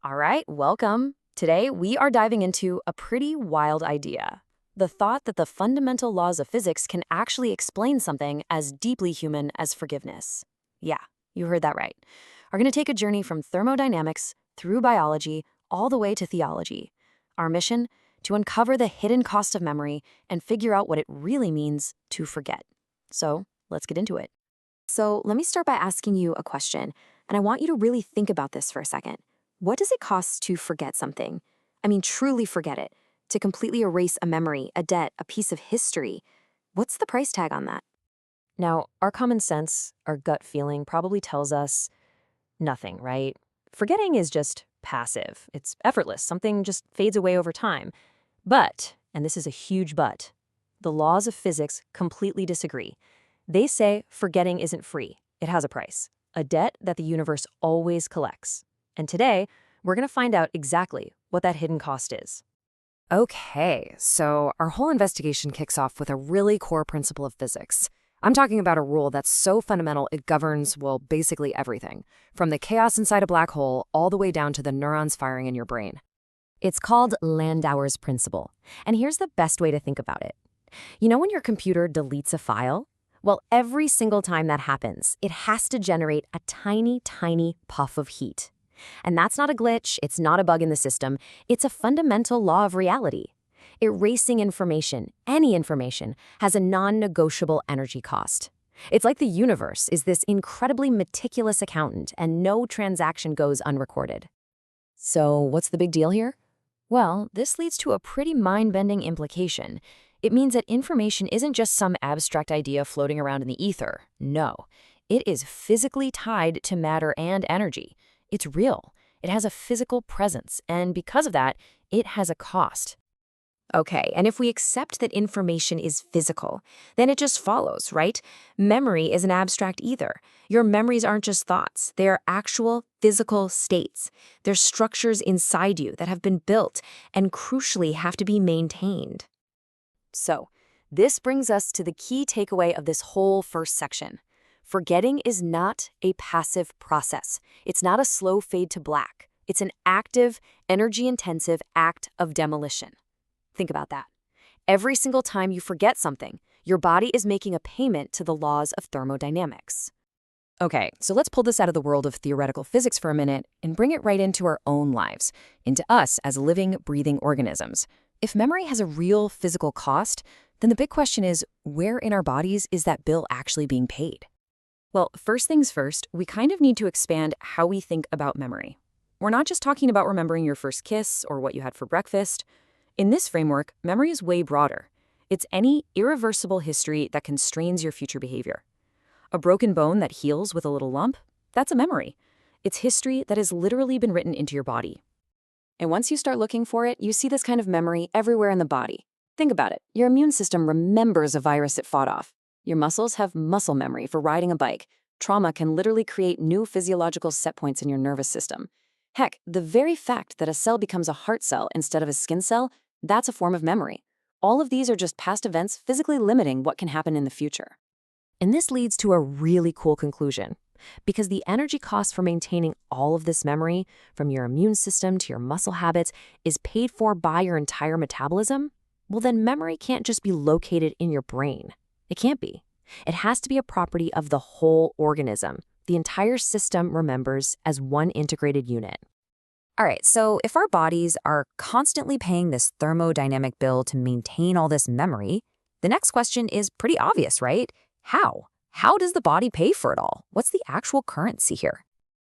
All right, welcome. Today, we are diving into a pretty wild idea. The thought that the fundamental laws of physics can actually explain something as deeply human as forgiveness. Yeah, you heard that right. We're going to take a journey from thermodynamics through biology all the way to theology. Our mission? To uncover the hidden cost of memory and figure out what it really means to forget. So, let's get into it. So, let me start by asking you a question, and I want you to really think about this for a second. What does it cost to forget something? I mean, truly forget it. To completely erase a memory, a debt, a piece of history. What's the price tag on that? Now, our common sense, our gut feeling probably tells us nothing, right? Forgetting is just passive. It's effortless. Something just fades away over time. But, and this is a huge but, the laws of physics completely disagree. They say forgetting isn't free. It has a price, a debt that the universe always collects. And today, we're going to find out exactly what that hidden cost is. Okay, so our whole investigation kicks off with a really core principle of physics. I'm talking about a rule that's so fundamental it governs, well, basically everything, from the chaos inside a black hole all the way down to the neurons firing in your brain. It's called Landauer's principle, and here's the best way to think about it. You know when your computer deletes a file? Well, every single time that happens, it has to generate a tiny, tiny puff of heat. And that's not a glitch, it's not a bug in the system, it's a fundamental law of reality. Erasing information, any information, has a non-negotiable energy cost. It's like the universe is this incredibly meticulous accountant and no transaction goes unrecorded. So what's the big deal here? Well, this leads to a pretty mind-bending implication. It means that information isn't just some abstract idea floating around in the ether. No, it is physically tied to matter and energy. It's real. It has a physical presence, and because of that, it has a cost. Okay, and if we accept that information is physical, then it just follows, right? Memory isn't abstract either. Your memories aren't just thoughts. They are actual physical states. They're structures inside you that have been built and crucially have to be maintained. So, this brings us to the key takeaway of this whole first section. Forgetting is not a passive process. It's not a slow fade to black. It's an active, energy-intensive act of demolition. Think about that. Every single time you forget something, your body is making a payment to the laws of thermodynamics. Okay, so let's pull this out of the world of theoretical physics for a minute and bring it right into our own lives, into us as living, breathing organisms. If memory has a real physical cost, then the big question is, where in our bodies is that bill actually being paid? Well, first things first, we kind of need to expand how we think about memory. We're not just talking about remembering your first kiss or what you had for breakfast. In this framework, memory is way broader. It's any irreversible history that constrains your future behavior. A broken bone that heals with a little lump, that's a memory. It's history that has literally been written into your body. And once you start looking for it, you see this kind of memory everywhere in the body. Think about it. Your immune system remembers a virus it fought off. Your muscles have muscle memory for riding a bike. Trauma can literally create new physiological set points in your nervous system. Heck, the very fact that a cell becomes a heart cell instead of a skin cell, that's a form of memory. All of these are just past events physically limiting what can happen in the future. And this leads to a really cool conclusion. Because the energy cost for maintaining all of this memory, from your immune system to your muscle habits, is paid for by your entire metabolism, well then memory can't just be located in your brain. It can't be. It has to be a property of the whole organism. The entire system remembers as one integrated unit. All right, so if our bodies are constantly paying this thermodynamic bill to maintain all this memory, the next question is pretty obvious, right? How? How does the body pay for it all? What's the actual currency here?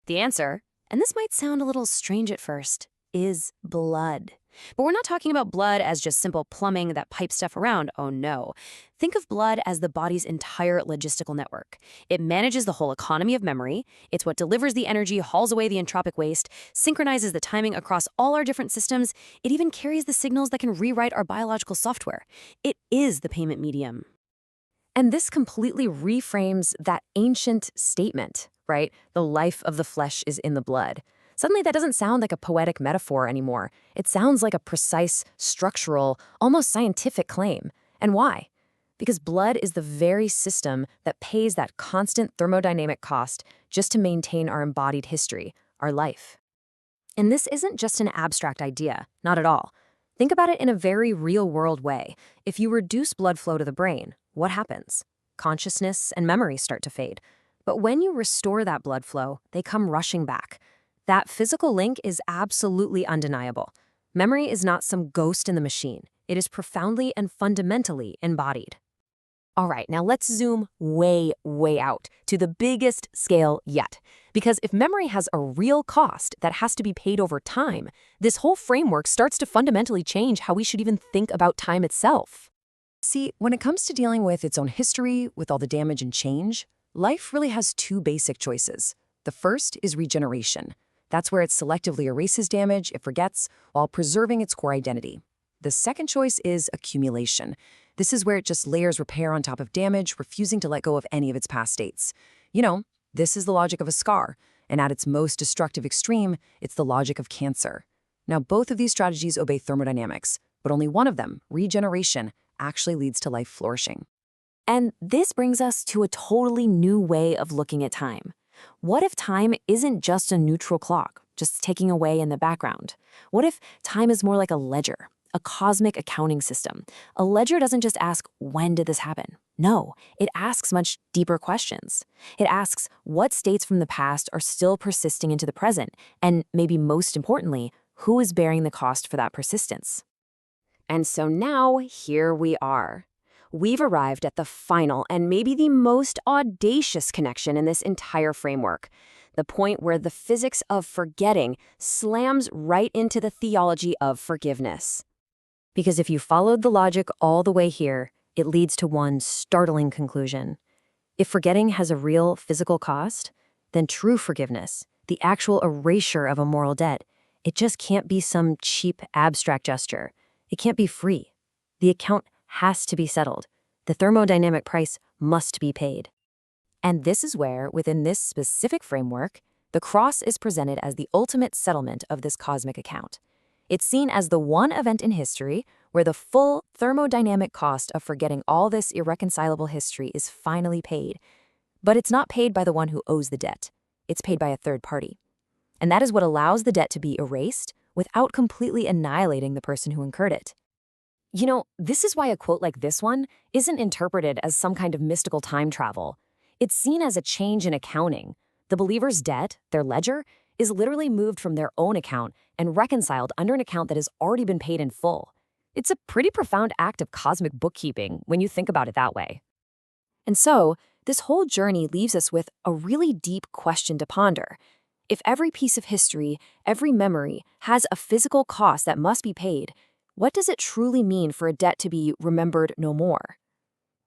The answer, and this might sound a little strange at first, is blood. But we're not talking about blood as just simple plumbing that pipes stuff around. Oh no. Think of blood as the body's entire logistical network. It manages the whole economy of memory. It's what delivers the energy, hauls away the entropic waste, synchronizes the timing across all our different systems. It even carries the signals that can rewrite our biological software. It is the payment medium. And this completely reframes that ancient statement, right? The life of the flesh is in the blood. Suddenly, that doesn't sound like a poetic metaphor anymore. It sounds like a precise, structural, almost scientific claim. And why? Because blood is the very system that pays that constant thermodynamic cost just to maintain our embodied history, our life. And this isn't just an abstract idea, not at all. Think about it in a very real-world way. If you reduce blood flow to the brain, what happens? Consciousness and memory start to fade. But when you restore that blood flow, they come rushing back. That physical link is absolutely undeniable. Memory is not some ghost in the machine. It is profoundly and fundamentally embodied. All right, now let's zoom way, way out to the biggest scale yet. Because if memory has a real cost that has to be paid over time, this whole framework starts to fundamentally change how we should even think about time itself. See, when it comes to dealing with its own history, with all the damage and change, life really has two basic choices. The first is regeneration. That's where it selectively erases damage it forgets while preserving its core identity. The second choice is accumulation. This is where it just layers repair on top of damage, refusing to let go of any of its past states. You know, this is the logic of a scar, and at its most destructive extreme, it's the logic of cancer. Now, both of these strategies obey thermodynamics, but only one of them, regeneration, actually leads to life flourishing. And this brings us to a totally new way of looking at time. What if time isn't just a neutral clock, just ticking away in the background? What if time is more like a ledger? A cosmic accounting system. A ledger doesn't just ask, when did this happen? No, it asks much deeper questions. It asks what states from the past are still persisting into the present, and maybe most importantly, who is bearing the cost for that persistence? And so now, here we are. We've arrived at the final and maybe the most audacious connection in this entire framework. The point where the physics of forgetting slams right into the theology of forgiveness. Because if you followed the logic all the way here, it leads to one startling conclusion. If forgetting has a real physical cost, then true forgiveness, the actual erasure of a moral debt, it just can't be some cheap, abstract gesture. It can't be free. The account has to be settled. The thermodynamic price must be paid. And this is where, within this specific framework, the cross is presented as the ultimate settlement of this cosmic account. It's seen as the one event in history where the full thermodynamic cost of forgetting all this irreconcilable history is finally paid. But it's not paid by the one who owes the debt. It's paid by a third party. And that is what allows the debt to be erased without completely annihilating the person who incurred it. You know, this is why a quote like this one isn't interpreted as some kind of mystical time travel. It's seen as a change in accounting. The believer's debt, their ledger, is literally moved from their own account and reconciled under an account that has already been paid in full. It's a pretty profound act of cosmic bookkeeping when you think about it that way. And so, this whole journey leaves us with a really deep question to ponder. If every piece of history, every memory, has a physical cost that must be paid, what does it truly mean for a debt to be remembered no more?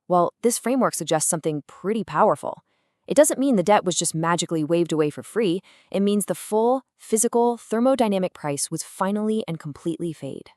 Well, this framework suggests something pretty powerful. It doesn't mean the debt was just magically waved away for free. It means the full, physical, thermodynamic price was finally and completely paid.